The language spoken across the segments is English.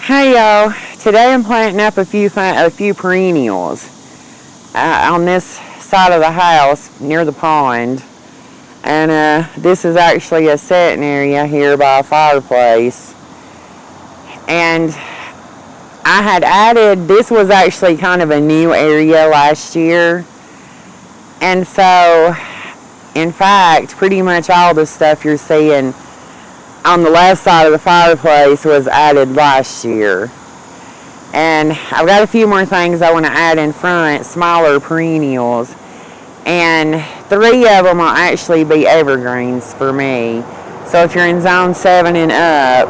Hey y'all, today I'm planting up a few perennials on this side of the house near the pond, and this is actually a setting area here by a fireplace. And I had added, this was actually kind of a new area last year, and so in fact pretty much all the stuff you're seeing on the left side of the fireplace was added last year. And I've got a few more things I want to add in front, smaller perennials. And 3 of them will actually be evergreens for me. So if you're in zone 7 and up,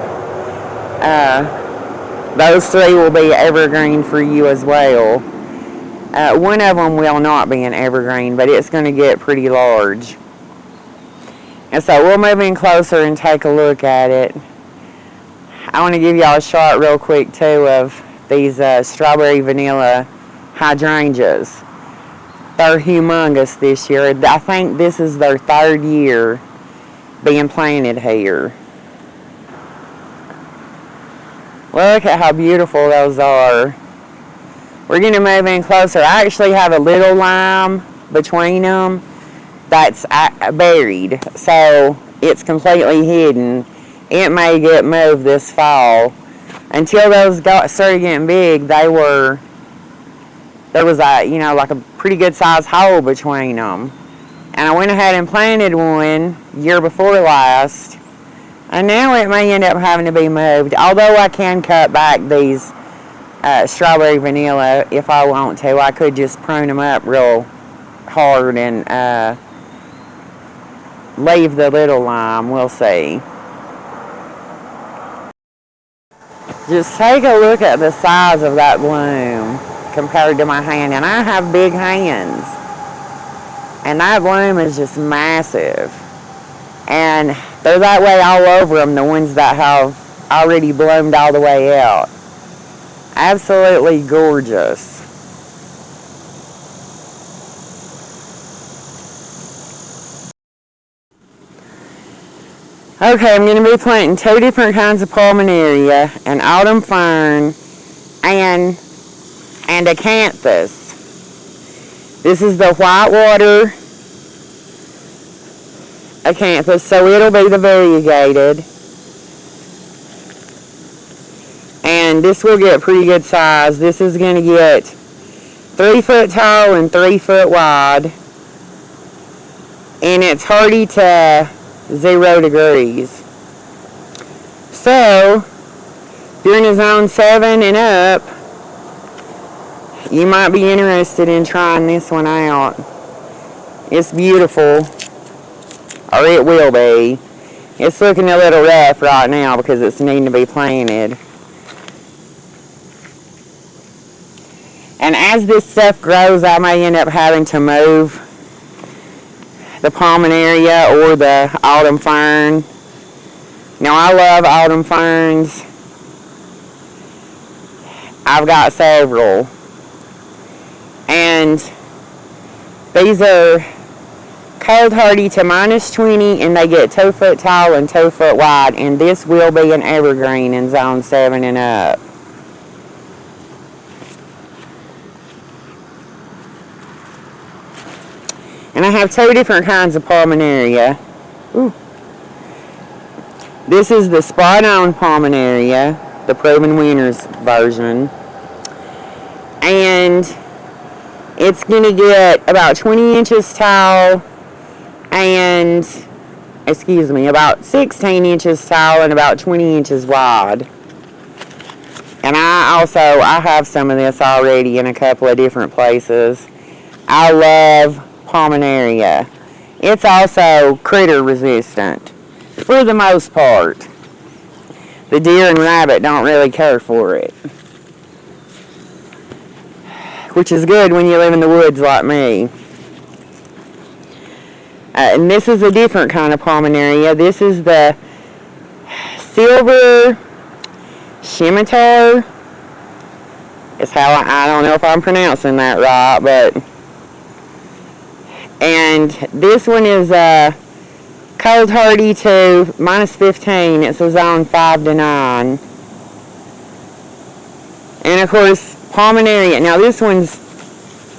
those 3 will be evergreen for you as well. One of them will not be an evergreen, but it's going to get pretty large. And so we'll move in closer and take a look at it. I want to give y'all a shot real quick too of these strawberry vanilla hydrangeas. They're humongous this year. I think this is their 3rd year being planted here. Look at how beautiful those are. We're going to move in closer. I actually have a little lime between them that's buried, so it's completely hidden. It may get moved this fall. Until those started getting big, there was like a pretty good sized hole between them. And I went ahead and planted one year before last, and now it may end up having to be moved. Although I can cut back these strawberry vanilla if I want to. I could just prune them up real hard and leave the little lime. We'll see. Just take a look at the size of that bloom compared to my hand. And I have big hands. And that bloom is just massive. And they're that way all over them, the ones that have already bloomed all the way out. Absolutely gorgeous. Okay, I'm going to be planting 2 different kinds of palmaneria, an autumn fern, and acanthus. This is the whitewater acanthus, so it'll be the variegated. And this will get pretty good size. This is going to get 3 foot tall and 3 foot wide. And it's hardy to 0 degrees. So, if you're in a zone 7 and up, you might be interested in trying this one out. It's beautiful, or it will be. It's looking a little rough right now because it's needing to be planted. And as this stuff grows, I may end up having to move the palmaneria or the autumn fern. Now, I love autumn ferns. I've got several. And these are cold hardy to -20, and they get 2 foot tall and 2 foot wide. And this will be an evergreen in zone 7 and up. And I have 2 different kinds of palmaneria. Ooh. This is the spot-on palmaneria, the Proven Winners version. And it's going to get about 20 inches tall and, about 16 inches tall and about 20 inches wide. And I have some of this already in a couple of different places. I love palmaneria. It's also critter resistant for the most part. The deer and rabbit don't really care for it, which is good when you live in the woods like me. And this is a different kind of palmaneria. This is the silver scimitar. Is how I don't know if I'm pronouncing that right, but. And this one is cold hardy to -15. It's a zone 5 to 9. And of course, Palminaria. Now this one's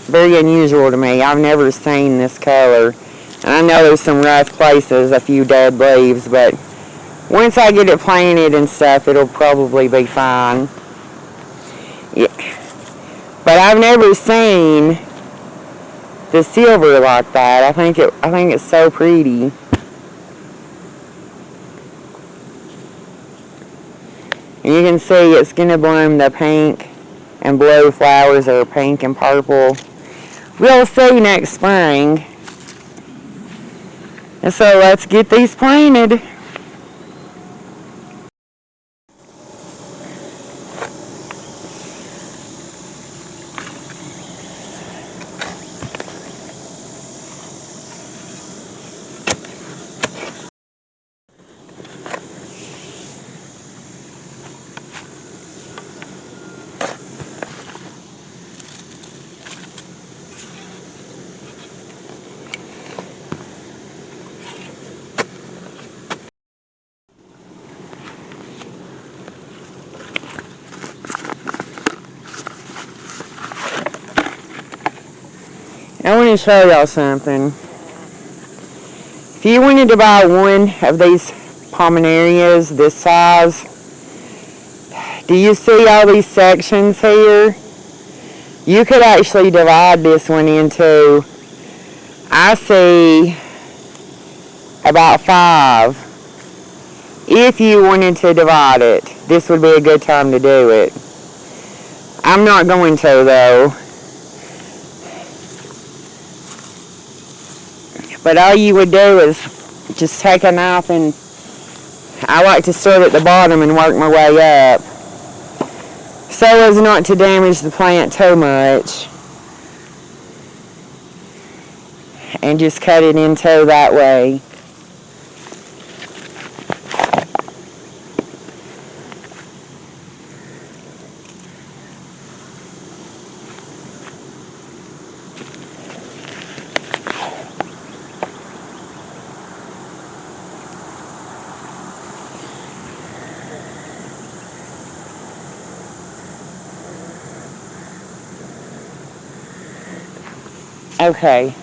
very unusual to me. I've never seen this color. And I know there's some rough places, a few dead leaves, but once I get it planted and stuff, it'll probably be fine. Yeah. But I've never seen the silver like that. I think it's so pretty. And you can see it's going to bloom the pink and blue flowers, or pink and purple. We'll see next spring. And so let's get these planted. I want to show y'all something. If you wanted to buy one of these palminarias this size, do you see all these sections here? You could actually divide this one into, I see, about 5. If you wanted to divide it, this would be a good time to do it. I'm not going to, though. But all you would do is just take a knife, and I like to start at the bottom and work my way up, so as not to damage the plant too much. And just cut it into that way. Okay.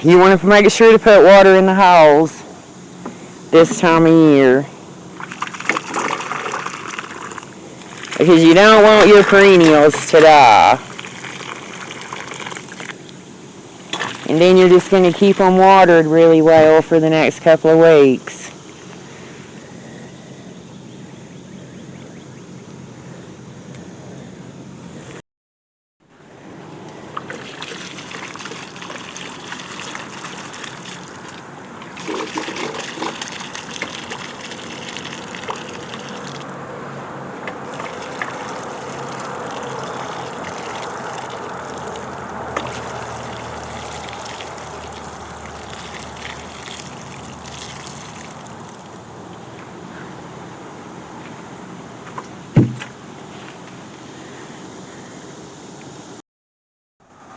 You want to make sure to put water in the holes this time of year, because you don't want your perennials to die. And then you're just going to keep them watered really well for the next couple of weeks.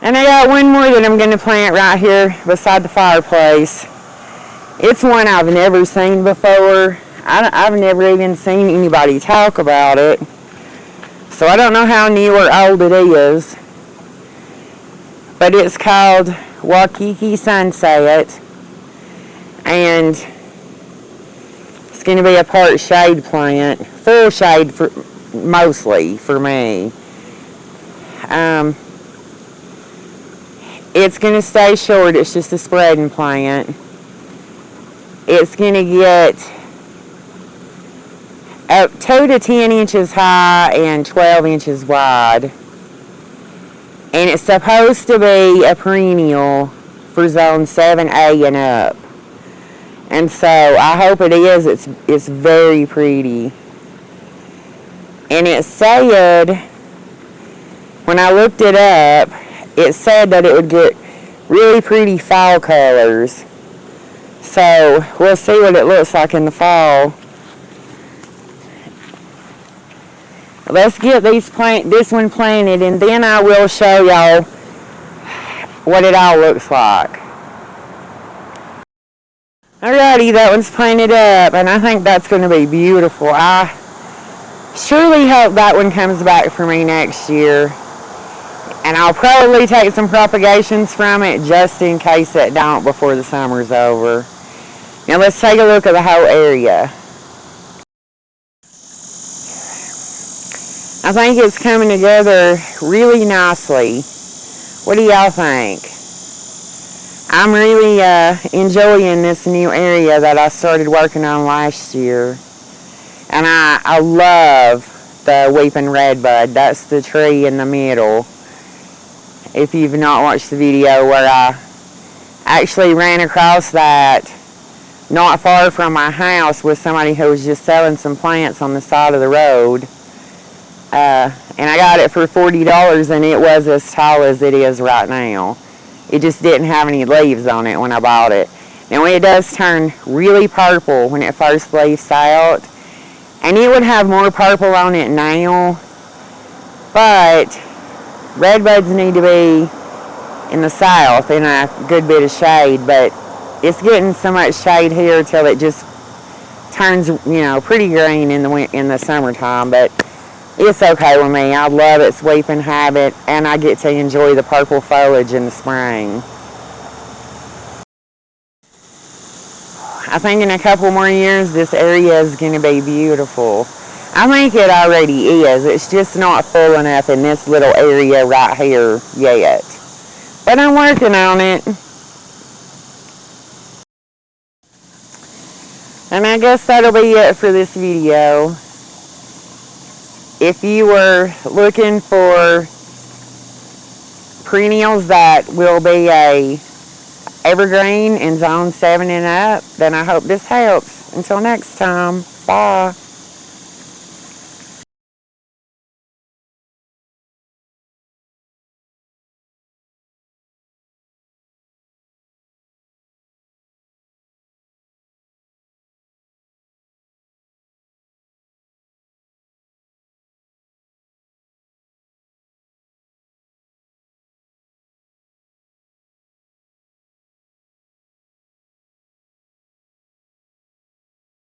And I got one more that I'm going to plant right here beside the fireplace. It's one I've never seen before. I've never even seen anybody talk about it. So I don't know how new or old it is. But it's called Waikiki Sunset. And it's going to be a part shade plant. Full shade mostly for me. It's going to stay short. It's just a spreading plant. It's going to get up 2 to 10 inches high and 12 inches wide. And it's supposed to be a perennial for zone 7A and up. And so I hope it is. It's very pretty. And it said, when I looked it up, it said that it would get really pretty fall colors. So we'll see what it looks like in the fall. Let's get this one planted, and then I will show y'all what it all looks like. Alrighty, that one's planted up, and I think that's going to be beautiful. I surely hope that one comes back for me next year. And I'll probably take some propagations from it just in case it don't before the summer's over. Now let's take a look at the whole area. I think it's coming together really nicely. What do y'all think? I'm really enjoying this new area that I started working on last year. And I love the weeping redbud. That's the tree in the middle. If you've not watched the video where I actually ran across that not far from my house with somebody who was just selling some plants on the side of the road. And I got it for $40 and it was as tall as it is right now. It just didn't have any leaves on it when I bought it. Now it does turn really purple when it first leaves out. And it would have more purple on it now. But redbuds need to be in the south in a good bit of shade. But it's getting so much shade here till it just turns, pretty green in the summertime. But it's okay with me. I love its weeping habit, and I get to enjoy the purple foliage in the spring. I think in a couple more years, this area is going to be beautiful. I think it already is. It's just not full enough in this little area right here yet. But I'm working on it. And I guess that'll be it for this video. If you were looking for perennials that will be a evergreen in zone 7 and up, then I hope this helps. Until next time, bye.